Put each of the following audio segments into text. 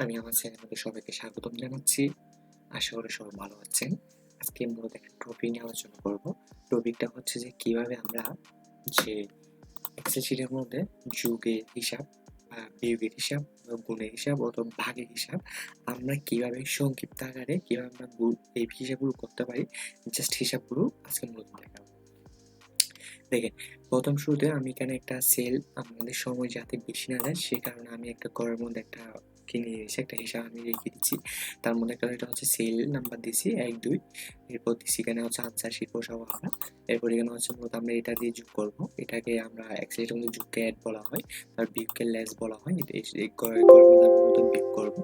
আমি আমার চ্যানেলে সবাইকে স্বাগতম জানাচ্ছি। আশা করি সবাই ভালো আছেন। আজকে মূলত একটা টপিক নিয়ে আলোচনা করব। টপিকটা হচ্ছে যে কিভাবে আমরা যে এক্সেল শিটের মধ্যে যোগের হিসাব বা বিয়োগের হিসাব বা গুণের হিসাব অথবা ভাগের হিসাব আমরা কিভাবে সংক্ষিপ্ত আকারে কিভাবে আমরা এই হিসাবগুলো করতে পারি, জাস্ট হিসাবগুলো আজকে মূলত দেখাবো। দেখেন, প্রথম শুরুতে আমি এখানে একটা সেল আমাদের সময় যাতে বেশি না যায় সে কারণে আমি একটা ঘরের মধ্যে একটা কিনে নিয়েছি, একটা হিসাব আমি রেখে দিচ্ছি। তার মধ্যে একটা এটা হচ্ছে সেল নাম্বার দিছি 1 2, এরপর দিচ্ছি এখানে হচ্ছে আনসার শিট বসাবো আমরা। এরপর এখানে হচ্ছে মূলত আমরা এটা দিয়ে যোগ করব, এটাকে আমরা এক্সেলের মধ্যে যোগকে অ্যাড বলা হয়, আর বিয়োগকে লেস বলা হয়। এই ঘরের মধ্যে আমরা মূলত বিয়োগ করব।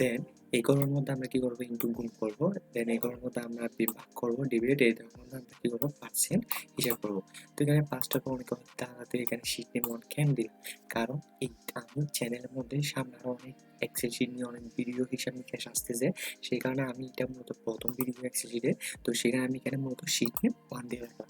দেন এই ঘরের মধ্যে আমরা কি করবো, ইনটু গুণ করবো। দেন এই ঘরের মধ্যে আমরা ভাগ করবো, ডিভাইড। এই ঘরের মধ্যে আমরা কি করবো, পার্সেন্ট হিসাব করবো। তো এখানে 5টা অনেক তাড়াতাড়ি এখানে শিট নেম অন কেন দিলাম, কারণ এই আমি চ্যানেলের মধ্যে সামনে আরো অনেক এক্সেল শিট নিয়ে অনেক ভিডিও হিসাব নিকাশ আসতেছে, সেই কারণে আমি এটা মূলত প্রথম ভিডিও এক্সেল শিটে, তো সেখানে আমি এখানে মূলত শিট নেম 1 দিয়ে রাখলাম।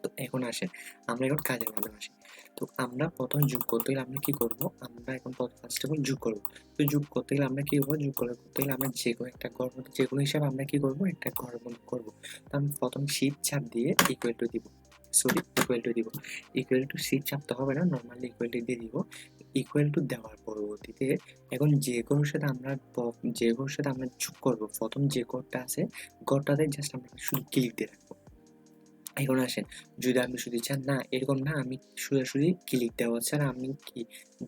তো এখন আসেন, আমরা এখন কাজের মধ্যে আসি। তো আমরা প্রথম যোগ করতে গেলে আমরা কি করব, আমরা এখন ফার্স্ট অফ অল যোগ করব। তো যোগ করতে গেলে আমরা কি করব, যোগ করতে গেলে আমরা যে কোনো একটা ঘর মধ্যে যে কোনো হিসাব আমরা কি করব, একটা ঘরের মধ্যে করব। তো আমি প্রথম শিট চাপ দিয়ে ইকুয়াল টু দিব, সরি ইকুয়াল টু দিব। ইকুয়াল টু শিট চাপতে হবে না, নর্মালি ইকুয়াল টু দিয়ে দিব। ইকুয়াল টু দেওয়ার পরবর্তীতে এখন যে ঘরের সাথে আমরা যোগ করব, প্রথম যে ঘরটা আছে ঘরটাতে জাস্ট আমরা শুধু ক্লিক দিয়ে রাখবো। এখন আসেন, যদি আপনি শুধু চান না এরকম না, আমি সোজাসুজি ক্লিক দেওয়া ছাড়া আমি কি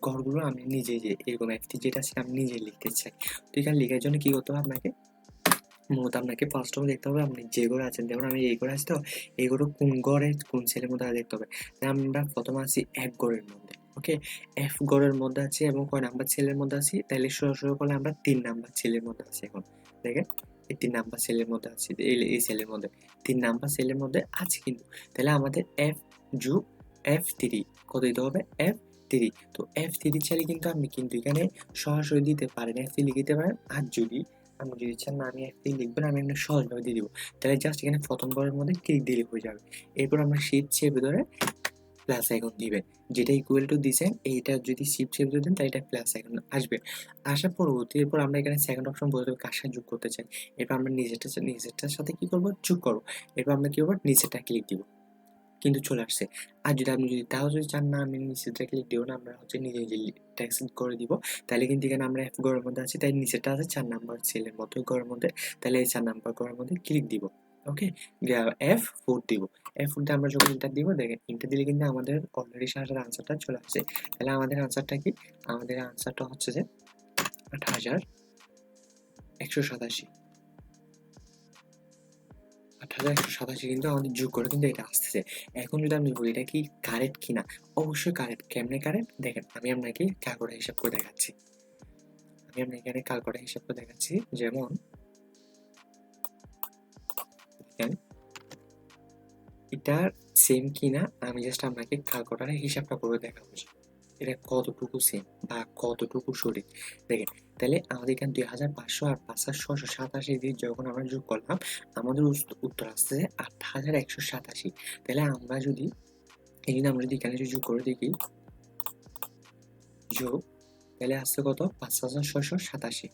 ঘরগুলো আমি নিজে যে এরকম একটি যেটা আছে আমি নিজে লিখতে চাই। তো এখানে লেখার জন্য কি করতে হবে, আপনাকে মূলত আপনাকে ফার্স্ট অফ দেখতে হবে আপনি যে ঘরে আছেন। যেমন আমি এই ঘরে আছি, তো এই ঘরে কোন ঘরে কোন ছেলের মধ্যে দেখতে হবে। তাই আমরা প্রথমে আছি এক ঘরের মধ্যে, ওকে। এফ ঘরের মধ্যে আছি এবং কয় নাম্বার ছেলের মধ্যে আছি, তাহলে সরাসরি করলে আমরা 3 নাম্বার ছেলের মধ্যে আছি। এখন দেখেন, এই 3 নাম্বার সেলের মধ্যে আছি, এই সেলের মধ্যে 3 নাম্বার সেলের মধ্যে আছে কিন্তু। তাহলে আমাদের এফ যোগ F3 কত দিতে হবে, F3। তো F3 চাইলে কিন্তু আপনি কিন্তু এখানে সরাসরি দিতে পারেন, F3 লিখতে পারেন। আর যদি আপনি যদি চান না আমি F3 লিখবো না, আমি এমনি সহজভাবে দিয়ে দিব, তাহলে জাস্ট এখানে প্রথম ঘরের মধ্যে ক্লিক দিলে হয়ে যাবে। এরপর আমরা শিফট চেপে ধরে প্লাস আইকন দিবেন, যেটা ইকুয়াল টু দিছেন এইটা যদি শিফট চেপে ধরে দেন তাহলে এটা প্লাস আইকন আসবে। আসার পরবর্তী এরপর আমরা এখানে সেকেন্ড অপশন বলতে হবে কার সাথে যোগ করতে চাই। এরপর আমরা নিজেরটার সাথে কি করবো, যোগ করবো। এরপর আমরা কি করবো, নিচেরটা ক্লিক দিব, কিন্তু চলে আসছে। আর যদি আপনি যদি তাও যদি চান না আমি নিচেরটা ক্লিক দিব না, আমরা হচ্ছে নিজে নিজে টেক্সট করে দিব, তাহলে কিন্তু এখানে আমরা এফ ঘরের মধ্যে আছি, তাই নিচেরটা আছে 4 নাম্বার সেলের মতো ঘরের মধ্যে, তাহলে এই 4 নাম্বার ঘরের মধ্যে ক্লিক দিব, ওকে। F4 দিব। F4 তে আমরা যখন ইন্টার দিব, দেখেন ইন্টার দিলে কিন্তু আমাদের অলরেডি সারাটার আনসারটা চলে আসছে। তাহলে আমাদের আনসারটা কি, আমাদের আনসারটা হচ্ছে যে 8187। 8187 কিন্তু আমাদের যোগ করে কিন্তু এটা আসতেছে। এখন যদি আমি বলি এটা কি কারেক্ট কিনা, অবশ্যই কারেক্ট। কেমনে কারেক্ট দেখেন, আমি আপনাকে ক্যালকুলেটর হিসাব করে দেখাচ্ছি। আমি আপনাকে এখানে ক্যালকুলেটর হিসাব করে দেখাচ্ছি। যেমন দেখেন এটা সেম কিনা আমি জাস্ট আপনাকে ক্যালকুলেটরে হিসাবটা করে দেখাবো যে এটা কতটুকু সেম বা কতটুকু সঠিক। দেখেন, তাহলে আমাদের এখানে 2500 আর 5687 দিয়ে যখন আমরা যোগ করলাম আমাদের উত্তর আসছে 8187। তাহলে আমরা যদি এই জন্য আমরা যদি এখানে যোগ করে দেখি যোগ, তাহলে আসছে কত, 5687।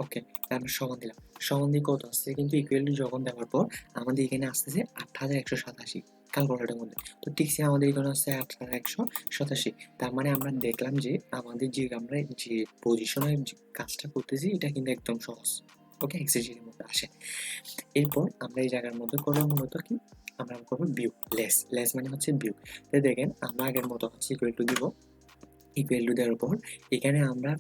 ওকে, আমরা সমান দিলাম, সমান দিয়ে কত আসছে কিন্তু ইকুয়াল টু যখন দেওয়ার পর আমাদের এখানে আসতেছে 8187 ক্যালকুলেটরের মধ্যে। তো ঠিক সে আমাদের এখানে আসছে 8187। তার মানে আমরা দেখলাম যে আমাদের যে আমরা যে পজিশনে কাজটা করতেছি এটা কিন্তু একদম সহজ, ওকে, এক্সেসির মধ্যে আসে। এরপর আমরা এই জায়গার মধ্যে করবো মূলত কি, আমরা করবো বিয়োগ, লেস মানে হচ্ছে বিয়োগ। তো দেখেন আমরা আগের মতো হচ্ছে ইকুয়াল টু দিব, ইকুয়াল টু দেওয়ার পর এখানে আমরা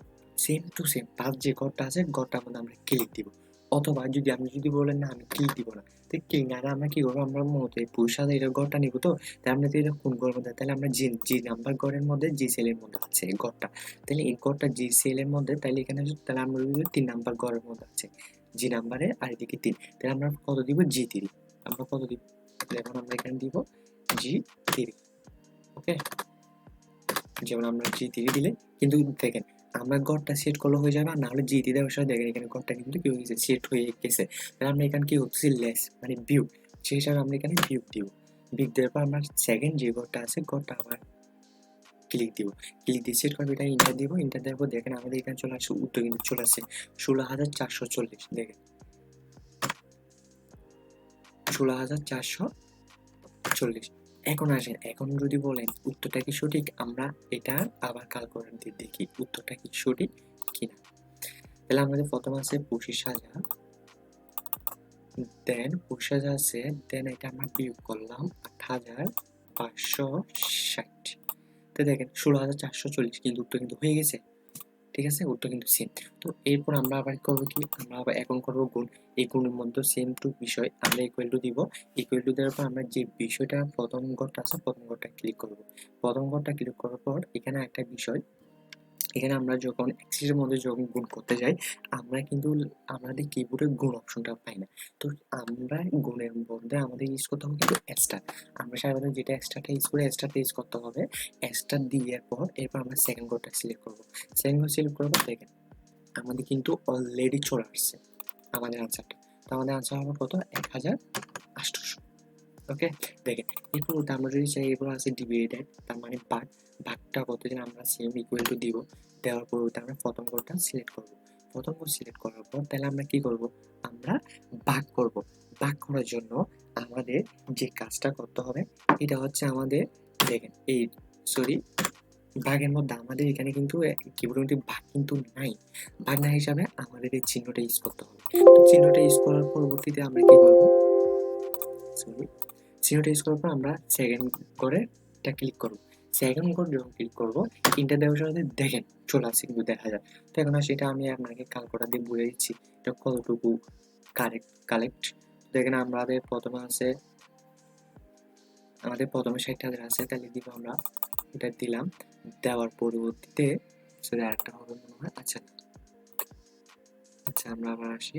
সেম টু সেম পাঁচ যে ঘরটা আছে ঘরটার মধ্যে আমরা ক্লিক দিব। অথবা যদি আপনি যদি বলেন না আমি ক্লিক দিব না, তো ক্লিক না আমরা কি করবো, আমরা মতো এই পুরুষ সাথে এটা ঘরটা নিব। তো তাই আমরা তো এটা কোন ঘরের মধ্যে, তাহলে আমরা জি নাম্বার ঘরের মধ্যে জি সেলের মধ্যে আছে এই ঘরটা, তাহলে এই ঘরটা জি সেলের মধ্যে, তাহলে এখানে তাহলে আমরা 3 নাম্বার ঘরের মধ্যে আছে জি নাম্বারে, আর এদিকে 3, তাহলে আমরা কত দিব, G3। আমরা কত দিব, যেমন আমরা এখানে দিব G3, ওকে। যেমন আমরা G3 দিলে কিন্তু দেখেন আমরা ঘরটা সেট করলে হয়ে যাবে, আর না হলে G3 দেওয়ার সাথে দেখেন এখানে ঘরটা কিন্তু কি হয়ে গেছে, সেট হয়ে গেছে। তাহলে আমরা এখানে কি হচ্ছে লেস মানে বিয়োগ, সেই হিসাবে আমরা এখানে বিয়োগ দিব। বিয়োগ দেওয়ার পর আমরা সেকেন্ড যে ঘরটা আছে ঘরটা আবার ক্লিক দিব, ক্লিক দিয়ে সেট করবো, এটা ইন্টার দিব, ইন্টার দেওয়ার পর দেখেন আমাদের এখানে চলে আসছে, উত্তর কিন্তু চলে আসছে 16,440। দেখেন 16,440। এখন আসেন, এখন যদি বলেন উত্তরটা কি সঠিক, আমরা এটা আবার ক্যালকুলেটর দিয়ে দেখি উত্তরটা কি সঠিক কিনা। তাহলে আমাদের প্রথম আছে 25,000, দেন 25,000 আছে, দেন এটা আমরা বিয়োগ করলাম 8,560। তো দেখেন 16,440, কিন্তু উত্তর কিন্তু হয়ে গেছে, ঠিক আছে, উত্তর কিন্তু সেম। তো এরপর আমরা আবার করবো কি, আমরা আবার এখন করবো গুণ। এই গুণের মধ্যে সেম টু বিষয় আমরা ইকুয়াল টু দিব, ইকুয়াল টু দেওয়ার পর আমরা যে বিষয়টা প্রথম ঘরটা আছে প্রথম ঘরটা ক্লিক করব। প্রথম ঘরটা ক্লিক করার পর এখানে একটা বিষয়, এখানে আমরা যখন এক্সেলের মধ্যে যখন গুণ করতে যাই, আমরা কিন্তু আমাদের কিবোর্ডে গুণ অপশনটা পাই না। তো আমরা গুণের মধ্যে আমাদের ইউজ করতে হবে কিন্তু এক্সট্রা। আমরা সাধারণত যেটা এক্সট্রাটা ইউজ করি, এক্সট্রাটা ইউজ করতে হবে। এক্সট্রা দেওয়ার পর এরপর আমরা সেকেন্ড ঘরটা সিলেক্ট করব। সেকেন্ড ঘর সিলেক্ট করার পর দেখেন আমাদের কিন্তু অলরেডি চলে আসছে আমাদের আনসারটা। তো আমাদের আনসার হবে কত, 1,800। ওকে, দেখেন এরপর আমরা যদি চাই, এরপর আছে ডিভাইডেড, তার মানে ভাগ। ভাগটা কত দিন আমরা সেম ইকুয়াল টু দিব, দেওয়ার পর আমরা প্রথম ঘরটা সিলেক্ট করব। প্রথম ঘর সিলেক্ট করার পর তাহলে আমরা কি করব, আমরা ভাগ করব। ভাগ করার জন্য আমাদের যে কাজটা করতে হবে এটা হচ্ছে আমাদের, দেখেন এই সরি, ভাগের মধ্যে আমাদের এখানে কিন্তু কিবোর্ডের মধ্যে ভাগ কিন্তু নাই। ভাগ না হিসাবে আমাদের এই চিহ্নটা ইউজ করতে হবে। তো চিহ্নটা ইউজ করার পরবর্তীতে আমরা কি করব, সরি, চিহ্নটা ইউজ করার পর আমরা সেকেন্ড করে এটা ক্লিক করব। সেকেন্ড করে যখন ক্লিক করব, ইন্টার দেওয়ার সাথে দেখেন চলে আসছে কিন্তু দেখা যায়। তো এখন সেটা আমি আপনাকে ক্যালকুলেটর দিয়ে বলে দিচ্ছি এটা কতটুকু কালেক্ট। দেখেন আমাদের প্রথমে আছে, আমাদের প্রথমে 60,000 আছে, তাহলে দিব আমরা এটা দিলাম, দেওয়ার পরবর্তীতে সরি আরেকটা হবে মনে হয়, আচ্ছা আচ্ছা আমরা আবার আসি,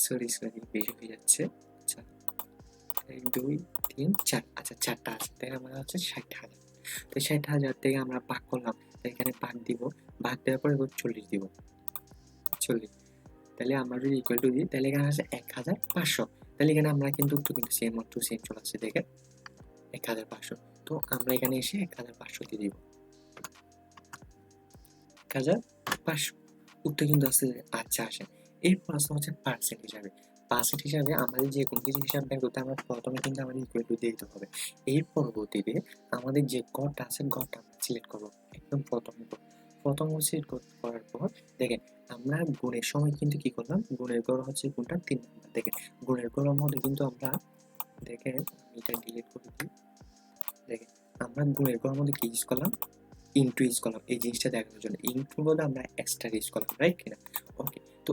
সরি বেশি হয়ে যাচ্ছে। আচ্ছা 1 2 3 4, আচ্ছা 4টা আছে, তাই আমরা হচ্ছে 60,000। তো 60,000 থেকে আমরা ভাগ করলাম, এখানে ভাগ দিব, ভাগ দেওয়ার পরে 40 দিব, 40। তাহলে আমরা যদি ইকুয়াল টু দিই তাহলে এখানে আছে 1,500। তাহলে এখানে আমরা কিন্তু উত্তর কিন্তু সেম টু সেম চলে আসছে, দেখেন 1,500। তো আমরা এখানে এসে 1,500 দিয়ে দিব, 1,500 উত্তর কিন্তু আসছে। আচ্ছা আসেন, এরপর আসতে হচ্ছে পার্সেন্ট হিসাবে। পার্সেন্ট হিসাবে আমাদের যে কোনো কিছু হিসাব বের করতে আমরা প্রথমে কিন্তু আমাদের ইকুয়াল টু দিয়ে দিতে হবে। এর পরবর্তীতে আমাদের যে ঘরটা আছে ঘরটা আমরা সিলেক্ট করবো, একদম প্রথম ঘর। প্রথম ঘর সিলেক্ট করার পর দেখেন আমরা গুণের সময় কিন্তু কি করলাম, গুণের ঘর হচ্ছে কোনটা 3 নাম্বার। দেখেন গুণের ঘরের মধ্যে কিন্তু আমরা, দেখেন আমি এটা ডিলিট করে দিই, দেখেন আমরা গুণের ঘরের মধ্যে কি ইউজ করলাম, ইনটু ইউজ করলাম, এই জিনিসটা দেখানোর জন্য। ইনটু বলে আমরা এক্সট্রা ইউজ করলাম, রাইট কিনা? ওকে, তো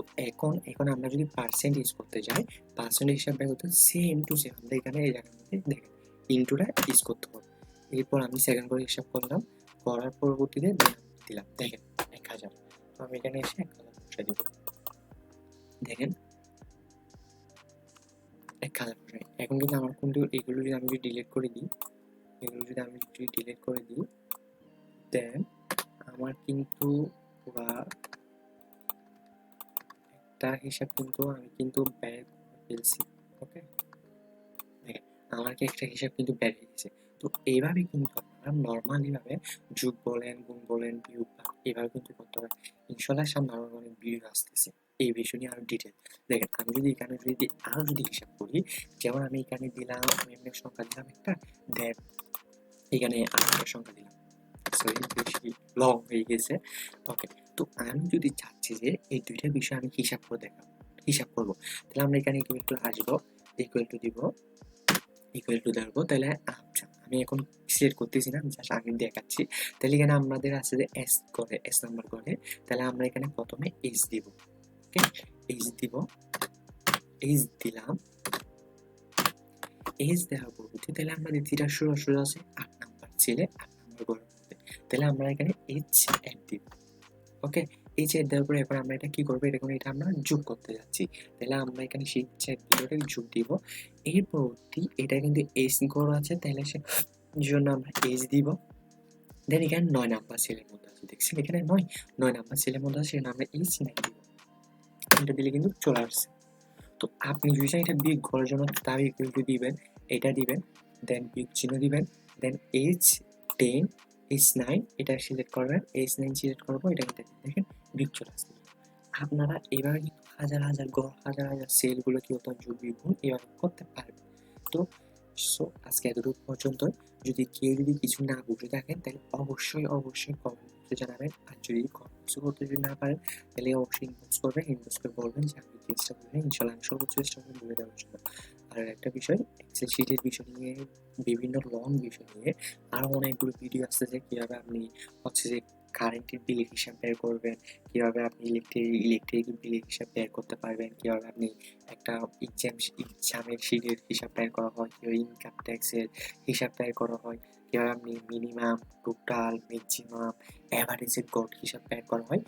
এখন আমরা যদি পার্সেন্ট ইউজ করতে যাই, পার্সেন্ট হিসাব বের করতে সেম টু সেম আমরা এখানে এই জায়গার মধ্যে দেখেন ইনটুটা ইউজ করতে হবে। এরপর আমি সেকেন্ড করে হিসাব করলাম, করার পরবর্তীতে দিলাম, দেখেন 1,000। তো আমি এখানে এসে 1,000 বসাই দিব, দেখেন 1,000 বসাই। এখন কিন্তু আমার কিন্তু এগুলো যদি আমি ডিলিট করে দিই, এগুলো যদি আমি ডিলিট করে দিই, দেন আমার কিন্তু পুরা একটা হিসাব কিন্তু আমি কিন্তু বের করে ফেলছি। ওকে, দেখেন আমার কি একটা হিসাব কিন্তু বের হয়ে গেছে। তো এইভাবে কিন্তু আপনারা নর্মালি ভাবে যোগ বলেন, গুণ বলেন, বিয়োগ এইভাবে কিন্তু করতে পারেন। ইনশাল্লাহ সামনে আরো অনেক ভিডিও আসতেছে এই বিষয় নিয়ে আরো ডিটেল। দেখেন আমি যদি এখানে যদি আরো যদি হিসাব করি, যেমন আমি এখানে দিলাম, আমি এমনি সংখ্যা দিলাম একটা, দেন এখানে আরেকটা সংখ্যা দিলাম, সরি বেশি লং হয়ে গেছে। ওকে, তো আমি যদি চাচ্ছি যে এই দুইটা বিষয় আমি হিসাব করে দেখাবো, হিসাব করবো, তাহলে আমরা এখানে ইকুয়াল টু আসবো, ইকুয়াল টু দিব, ইকুয়াল টু দেবো। তাহলে আচ্ছা আমি এখন সিলেক্ট করতেছি না, জাস্ট আমি দেখাচ্ছি। তাহলে এখানে আমাদের আছে যে এস করে, এস নাম্বার করে, তাহলে আমরা এখানে প্রথমে এইচ দিব। ওকে, এইচ দিব, এইচ দিলাম, এইচ দেওয়ার পরবর্তী তাহলে আমরা দ্বিতীয়টা সরাসরি আছে 8 নাম্বার ছেলে 8 নাম্বার করে, তাহলে আমরা এখানে এইচ অ্যাড দিব। ওকে, এইচ অ্যাড দেওয়ার পরে এবার আমরা এটা কি করবো, এটা আমরা যোগ করতে যাচ্ছি। তাহলে আমরা এখানে সেই যোগ দিব। এর পরবর্তী এটা কিন্তু এইচ ঘর আছে, তাহলে সে জন্য আমরা এইচ দিব। দেন এখানে 9 নাম্বার সেলের মধ্যে আছে, দেখছেন এখানে 9 নাম্বার সেলের মধ্যে আছে, সেখানে আমরা এইচ 9 দিব। এটা দিলে কিন্তু চলে আসছে। তো আপনি যদি চান এটা বিগ করার জন্য তার ইকুয়াল টু দিবেন, এটা দিবেন, দেন বিয়োগ চিহ্ন দিবেন, দেন H10 H9 এটা সিলেক্ট করবেন, H9 সিলেক্ট করবো, এটা কিন্তু দেখেন বিয়োগ চলে আসছে। আপনারা এভাবে কিন্তু হাজার হাজার সেলগুলো কি হতো যোগ বিয়োগ এভাবে করতে পারবেন। তো আজকে এতটুকু পর্যন্ত। যদি কেউ কিছু না বুঝে থাকেন তাহলে অবশ্যই কমেন্ট বক্সে জানাবেন। আর যদি কমেন্ট বক্সে করতে যদি না পারেন তাহলে অবশ্যই ইনবক্স করবেন, ইনবক্স করে বলবেন যে আমি চেষ্টা করবেন, ইনশাল্লাহ আমি সর্বোচ্চ চেষ্টা করবো বুঝে দেওয়ার জন্য। আর একটা বিষয়, এক্সেল শিটের বিষয় নিয়ে, বিভিন্ন লং বিষয় নিয়ে আরো অনেকগুলো ভিডিও আসতেছে, কিভাবে আপনি হচ্ছে যে কারেন্টের বিলের হিসাব বের করবেন, কিভাবে আপনি ইলেকট্রিক বিলের হিসাব বের করতে পারবেন, কিভাবে আপনি একটা এক্সামের শিটের হিসাব বের করা হয়, কিভাবে ইনকাম ট্যাক্সের হিসাব বের করা হয়, কিভাবে আপনি মিনিমাম, টোটাল, ম্যাক্সিমাম, অ্যাভারেজের গড় হিসাব বের করা হয়।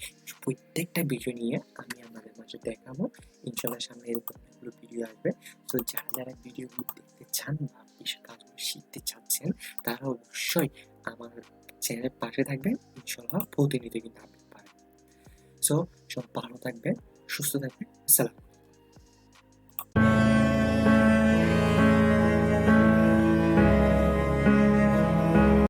প্রত্যেকটা বিষয় নিয়ে আমি আপনাদের মাঝে দেখাবো। ইনশাল্লাহ সামনে এরকম অনেকগুলো ভিডিও আসবে। তো যারা ভিডিওগুলো দেখতে চান বা কাজগুলো শিখতে চাচ্ছেন তারা অবশ্যই আমার চ্যানেলের পাশে থাকবেন, ইনশাল্লাহ প্রতিনিয়ত কিন্তু আপডেট পাবেন। সো সব ভালো থাকবেন, সুস্থ থাকবেন। আসসালাম।